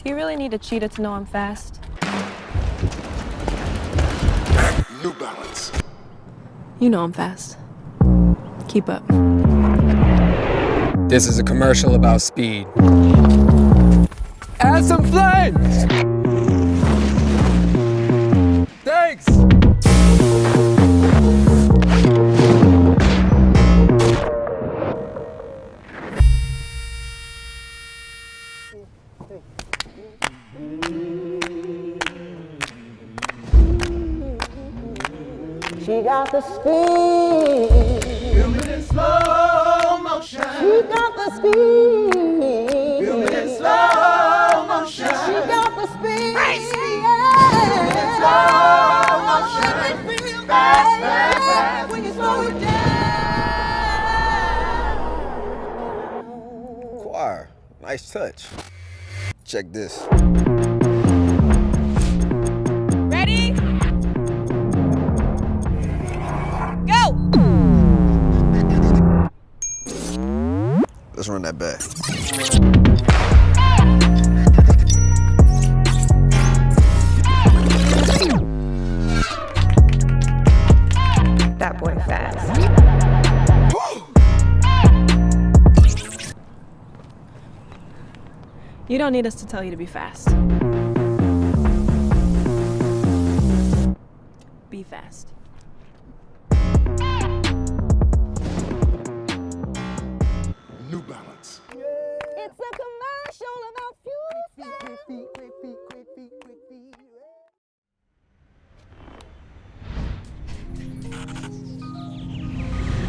Do you really need a cheetah to know I'm fast? New Balance. You know I'm fast. Keep up. This is a commercial about speed. Add some flames! Thanks! She got the speed. Filming in slow motion. She got the speed. Filming in slow motion. She got the speed. Great speed. Yeah. In slow motion. It feels Fast, bad fast, fast. when you slow it down. Choir, nice touch. Check this. Ready? Go! Let's run that back. That boy fast. You don't need us to tell you to be fast. Be fast. New Balance. It's a commercial about fuel.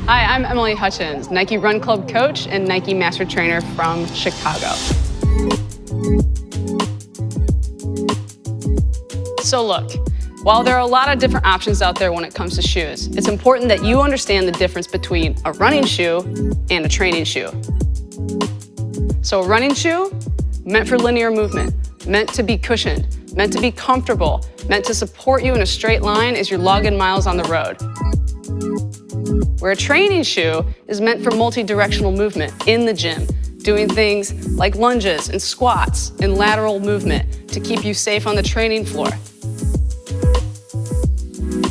Hi, I'm Emily Hutchins, Nike Run Club coach and Nike Master Trainer from Chicago. So look, while there are a lot of different options out there when it comes to shoes, it's important that you understand the difference between a running shoe and a training shoe. So a running shoe, meant for linear movement, meant to be cushioned, meant to be comfortable, meant to support you in a straight line as you're logging miles on the road. Where a training shoe is meant for multi-directional movement in the gym, doing things like lunges and squats and lateral movement to keep you safe on the training floor.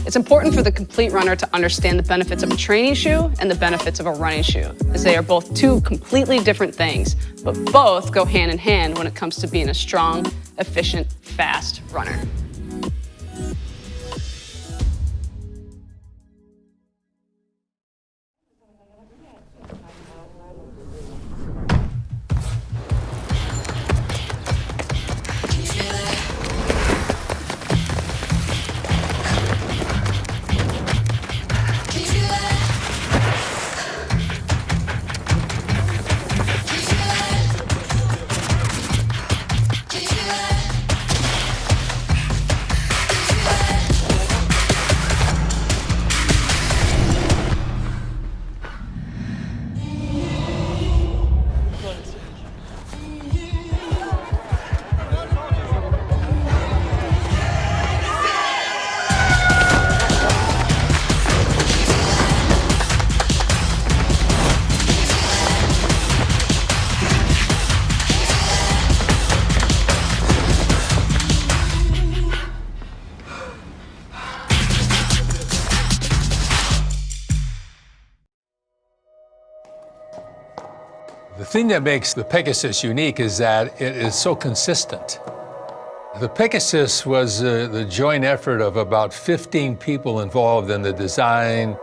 It's important for the complete runner to understand the benefits of a training shoe and the benefits of a running shoe, as they are both two completely different things, but both go hand in hand when it comes to being a strong, efficient, fast runner. The thing that makes the Pegasus unique is that it is so consistent. The Pegasus was the joint effort of about 15 people involved in the design.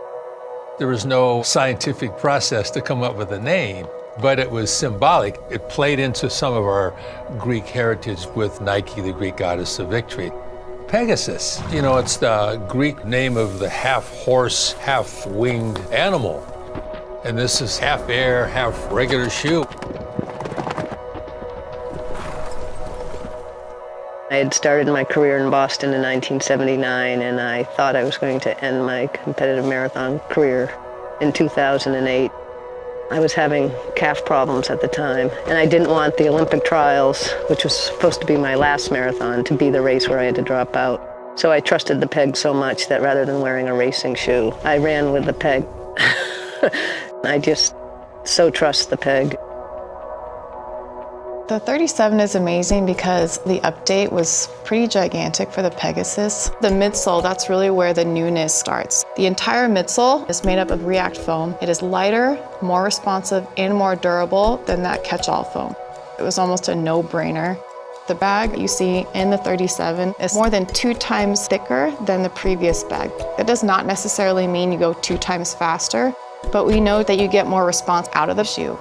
There was no scientific process to come up with a name, but it was symbolic. It played into some of our Greek heritage with Nike, the Greek goddess of victory. Pegasus, you know, it's the Greek name of the half-horse, half-winged animal. And this is half air, half regular shoe. I had started my career in Boston in 1979, and I thought I was going to end my competitive marathon career in 2008. I was having calf problems at the time, and I didn't want the Olympic trials, which was supposed to be my last marathon, to be the race where I had to drop out. So I trusted the peg so much that rather than wearing a racing shoe, I ran with the peg. I just so trust the peg. The 37 is amazing because the update was pretty gigantic for the Pegasus. The midsole, that's really where the newness starts. The entire midsole is made up of React foam. It is lighter, more responsive, and more durable than that catch-all foam. It was almost a no-brainer. The bag you see in the 37 is more than 2 times thicker than the previous bag. That does not necessarily mean you go 2 times faster, but we know that you get more response out of the shoe.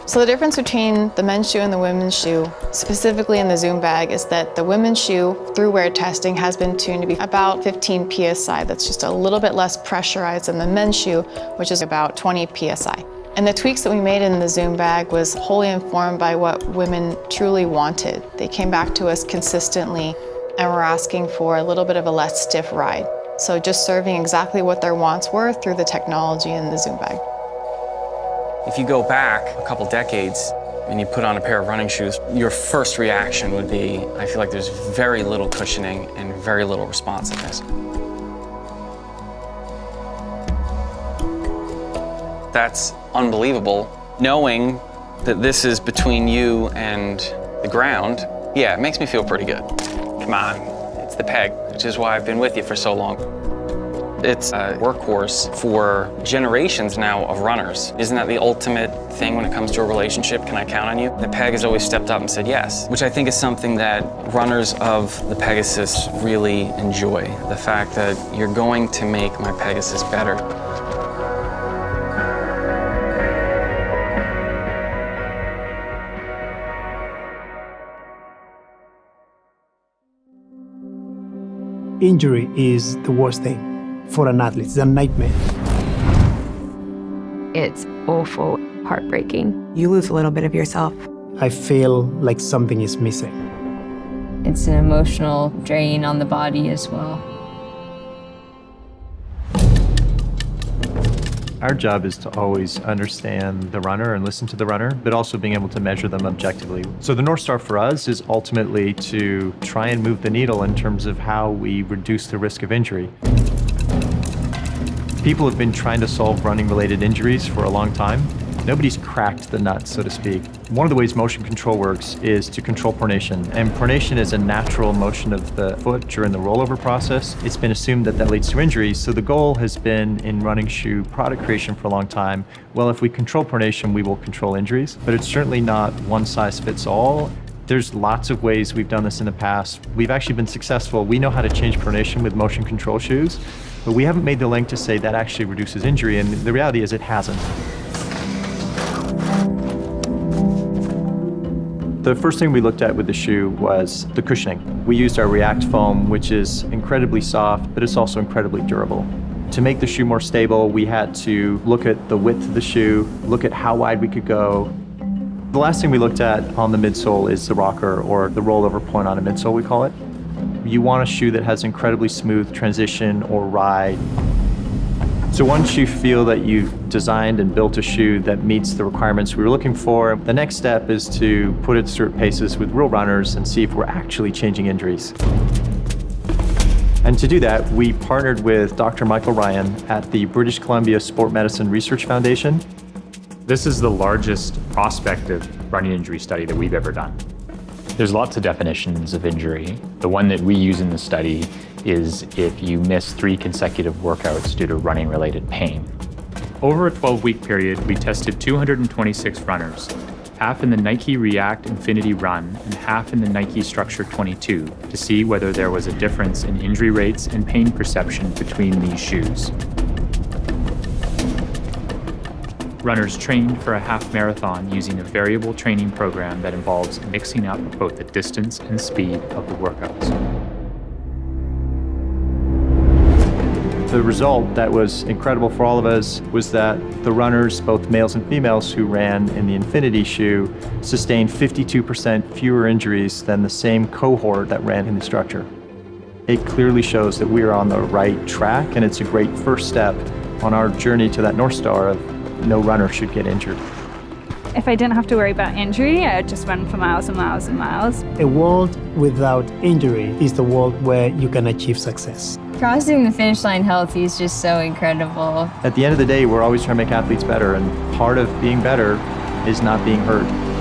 So the difference between the men's shoe and the women's shoe, specifically in the Zoom bag, is that the women's shoe, through wear testing, has been tuned to be about 15 PSI. That's just a little bit less pressurized than the men's shoe, which is about 20 PSI. And the tweaks that we made in the Zoom bag was wholly informed by what women truly wanted. They came back to us consistently and were asking for a little bit of a less stiff ride. So just serving exactly what their wants were through the technology in the Zoom bag. If you go back a couple decades and you put on a pair of running shoes, your first reaction would be, I feel like there's very little cushioning and very little responsiveness. That's unbelievable. Knowing that this is between you and the ground, yeah, it makes me feel pretty good. Come on, it's the peg, which is why I've been with you for so long. It's a workhorse for generations now of runners. Isn't that the ultimate thing when it comes to a relationship? Can I count on you? The Peg has always stepped up and said yes, which I think is something that runners of the Pegasus really enjoy. The fact that you're going to make my Pegasus better. Injury is the worst thing for an athlete. It's a nightmare. It's awful, heartbreaking. You lose a little bit of yourself. I feel like something is missing. It's an emotional drain on the body as well. Our job is to always understand the runner and listen to the runner, but also being able to measure them objectively. So the North Star for us is ultimately to try and move the needle in terms of how we reduce the risk of injury. People have been trying to solve running-related injuries for a long time. Nobody's cracked the nut, so to speak. One of the ways motion control works is to control pronation. And pronation is a natural motion of the foot during the rollover process. It's been assumed that that leads to injury. So the goal has been in running shoe product creation for a long time. Well, if we control pronation, we will control injuries. But it's certainly not one size fits all. There's lots of ways we've done this in the past. We've actually been successful. We know how to change pronation with motion control shoes, but we haven't made the link to say that actually reduces injury. And the reality is it hasn't. The first thing we looked at with the shoe was the cushioning. We used our React foam, which is incredibly soft, but it's also incredibly durable. To make the shoe more stable, we had to look at the width of the shoe, look at how wide we could go. The last thing we looked at on the midsole is the rocker, or the rollover point on a midsole, we call it. You want a shoe that has incredibly smooth transition or ride. So once you feel that you've designed and built a shoe that meets the requirements we were looking for, the next step is to put it through paces with real runners and see if we're actually changing injuries. And to do that, we partnered with Dr. Michael Ryan at the British Columbia Sport Medicine Research Foundation. This is the largest prospective running injury study that we've ever done. There's lots of definitions of injury. The one that we use in the study is if you miss 3 consecutive workouts due to running-related pain. Over a 12-week period, we tested 226 runners, half in the Nike React Infinity Run and half in the Nike Structure 22, to see whether there was a difference in injury rates and pain perception between these shoes. Runners trained for a half marathon using a variable training program that involves mixing up both the distance and speed of the workouts. The result that was incredible for all of us was that the runners, both males and females who ran in the Infinity shoe, sustained 52% fewer injuries than the same cohort that ran in the Structure. It clearly shows that we are on the right track, and it's a great first step on our journey to that North Star of no runner should get injured. If I didn't have to worry about injury, I would just run for miles and miles and miles. A world without injury is the world where you can achieve success. Crossing the finish line healthy is just so incredible. At the end of the day, we're always trying to make athletes better, and part of being better is not being heard.